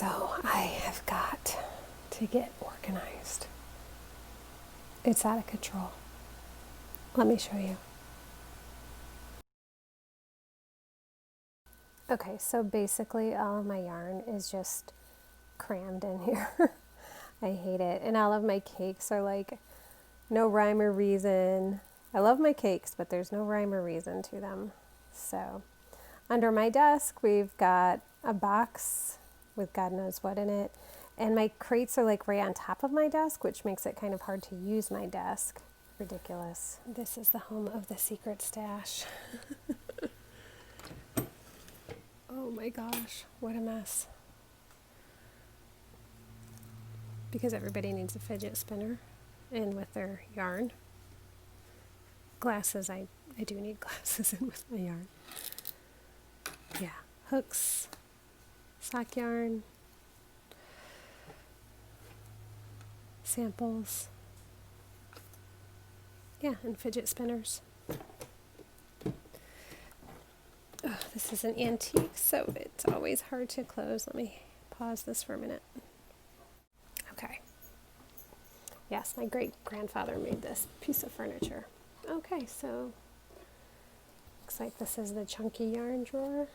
So I have got to get organized. It's out of control. Let me show you. Okay, so basically all of my yarn is just crammed in here. I hate it. And all of my cakes are like no rhyme or reason. I love my cakes, but there's no rhyme or reason to them. So under my desk, we've got a box with God knows what in it. And my crates are like right on top of my desk, which makes it kind of hard to use my desk. Ridiculous. This is the home of the secret stash. Oh my gosh, what a mess. Because everybody needs a fidget spinner in with their yarn. Glasses, I do need glasses in with my yarn. Yeah, hooks, sock yarn, samples. Yeah, and fidget spinners. Oh, this is an antique, so it's always hard to close. Let me pause this for a minute. Okay. Yes, my great-grandfather made this piece of furniture. Okay, so looks like this is the chunky yarn drawer.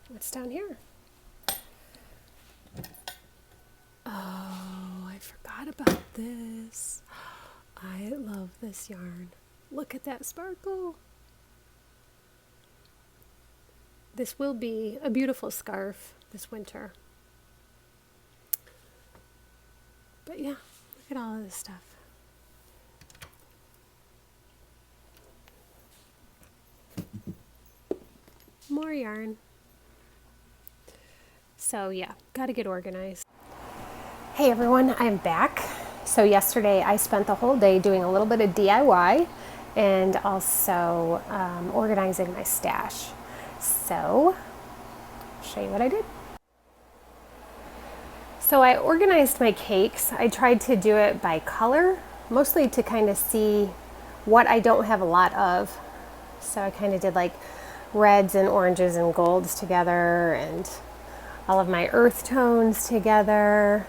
What's down here? Oh, I forgot about this. I love this yarn. Look at that sparkle. This will be a beautiful scarf this winter. But yeah, look at all of this stuff. More yarn. So yeah, gotta get organized. Hey everyone, I'm back. So yesterday I spent the whole day doing a little bit of DIY and also organizing my stash. So, I'll show you what I did. So I organized my cakes. I tried to do it by color, mostly to kind of see what I don't have a lot of. So I kind of did like reds and oranges and golds together, and all of my earth tones together,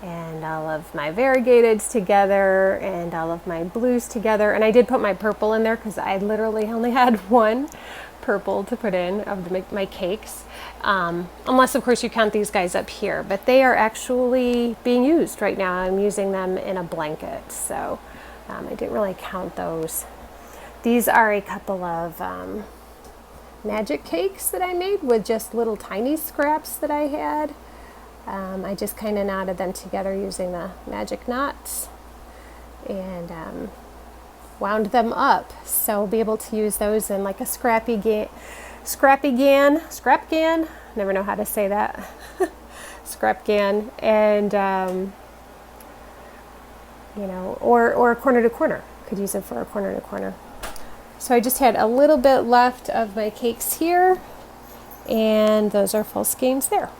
and all of my variegateds together, and all of my blues together. And I did put my purple in there because I literally only had one purple to put in of my cakes, unless of course you count these guys up here, but they are actually being used right now. I'm using them in a blanket, so I didn't really count those. These are a couple of magic cakes that I made with just little tiny scraps that I had. I just kind of knotted them together using the magic knots and wound them up, so I'll be able to use those in like a scrap gan, never know how to say that, scrap gan, and you know, or corner to corner, could use it for a corner to corner. So I just had a little bit left of my cakes here, and those are full skeins there.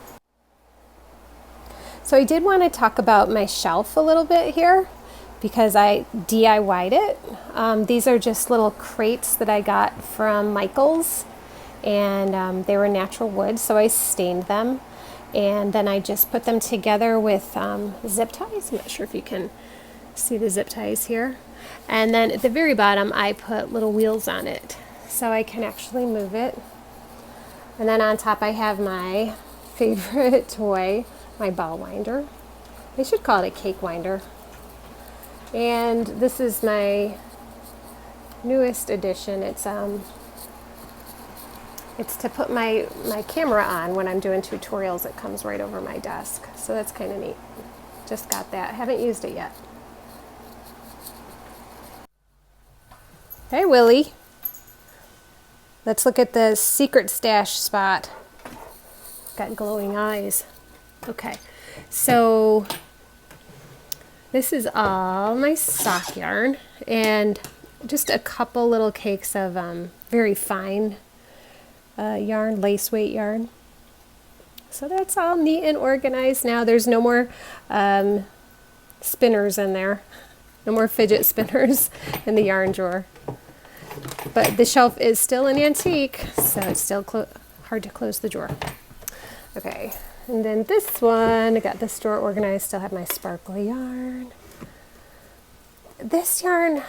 So I did want to talk about my shelf a little bit here, because I DIY'd it. These are just little crates that I got from Michael's, and they were natural wood, so I stained them, and then I just put them together with zip ties. I'm not sure if you can see the zip ties here. And then at the very bottom I put little wheels on it, so I can actually move it. And then on top I have my favorite toy, my ball winder. They should call it a cake winder. And this is my newest addition. It's to put my camera on when I'm doing tutorials. It comes right over my desk, so that's kind of neat. Just got that. Haven't used it yet. Hey Willie, let's look at the secret stash spot. Got glowing eyes. Okay, so this is all my sock yarn and just a couple little cakes of very fine yarn, lace weight yarn. So that's all neat and organized now. There's no more spinners in there. No more fidget spinners in the yarn drawer. But the shelf is still an antique, so it's still hard to close the drawer. Okay, and then this one, I got the store organized, still have my sparkly yarn. This yarn,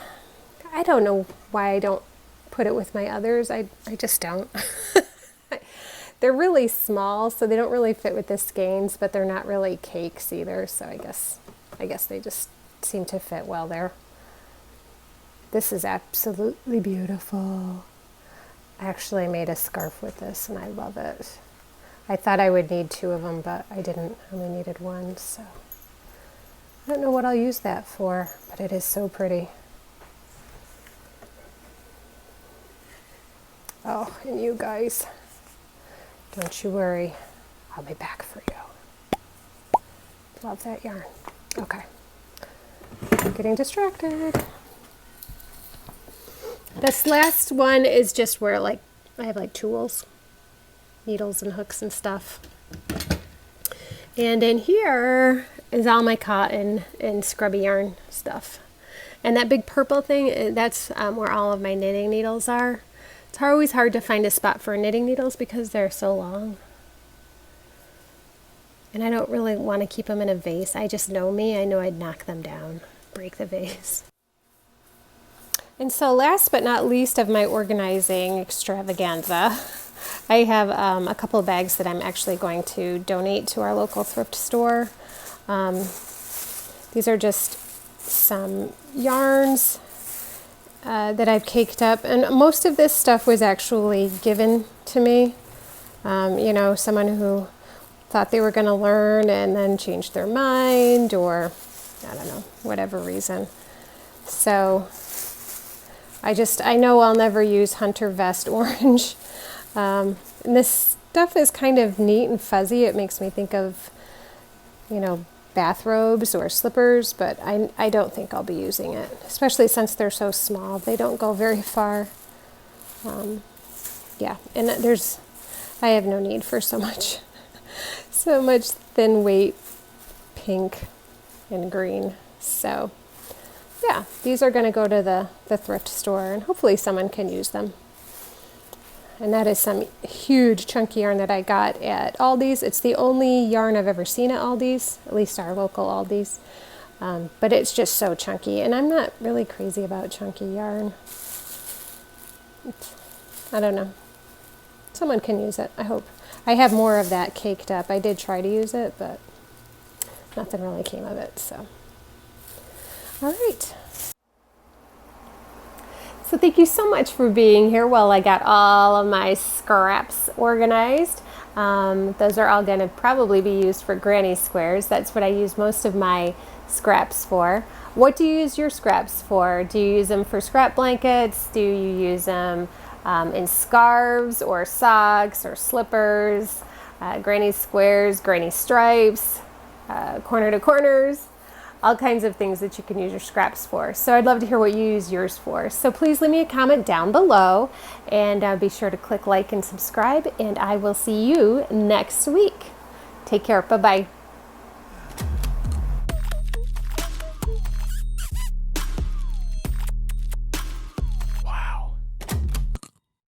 I don't know why I don't put it with my others. I just don't. They're really small, so they don't really fit with the skeins, but they're not really cakes either, so I guess they just seem to fit well there. This is absolutely beautiful. I actually made a scarf with this and I love it. I thought I would need 2 of them, but I didn't. I only needed 1, so I don't know what I'll use that for, but it is so pretty. Oh, and you guys, don't you worry, I'll be back for you. Love that yarn. Okay, I'm getting distracted. This last one is just where I have like tools, needles and hooks and stuff. And in here is all my cotton and scrubby yarn stuff. And that big purple thing, that's where all of my knitting needles are. It's always hard to find a spot for knitting needles because they're so long. And I don't really want to keep them in a vase. I just know me. I know I'd knock them down, break the vase. And so last but not least of my organizing extravaganza, I have a couple of bags that I'm actually going to donate to our local thrift store. These are just some yarns that I've caked up, and most of this stuff was actually given to me. You know, someone who thought they were going to learn and then changed their mind, or I don't know, whatever reason. So I know I'll never use Hunter Vest Orange. And this stuff is kind of neat and fuzzy. It makes me think of, you know, bathrobes or slippers, but I don't think I'll be using it, especially since they're so small. They don't go very far. Yeah, and I have no need for so much thin weight pink and green. So yeah, these are going to go to the thrift store, and hopefully someone can use them. And that is some huge chunky yarn that I got at Aldi's. It's the only yarn I've ever seen at Aldi's, at least our local Aldi's. But it's just so chunky, and I'm not really crazy about chunky yarn. I don't know. Someone can use it, I hope. I have more of that caked up. I did try to use it, but nothing really came of it, so. All right. So thank you so much for being here while I got all of my scraps organized. Those are all going to probably be used for granny squares. That's what I use most of my scraps for. What do you use your scraps for? Do you use them for scrap blankets? Do you use them in scarves or socks or slippers, granny squares, granny stripes, corner to corners? All kinds of things that you can use your scraps for. So I'd love to hear what you use yours for. So please leave me a comment down below, and be sure to click like and subscribe, and I will see you next week. Take care. Bye-bye.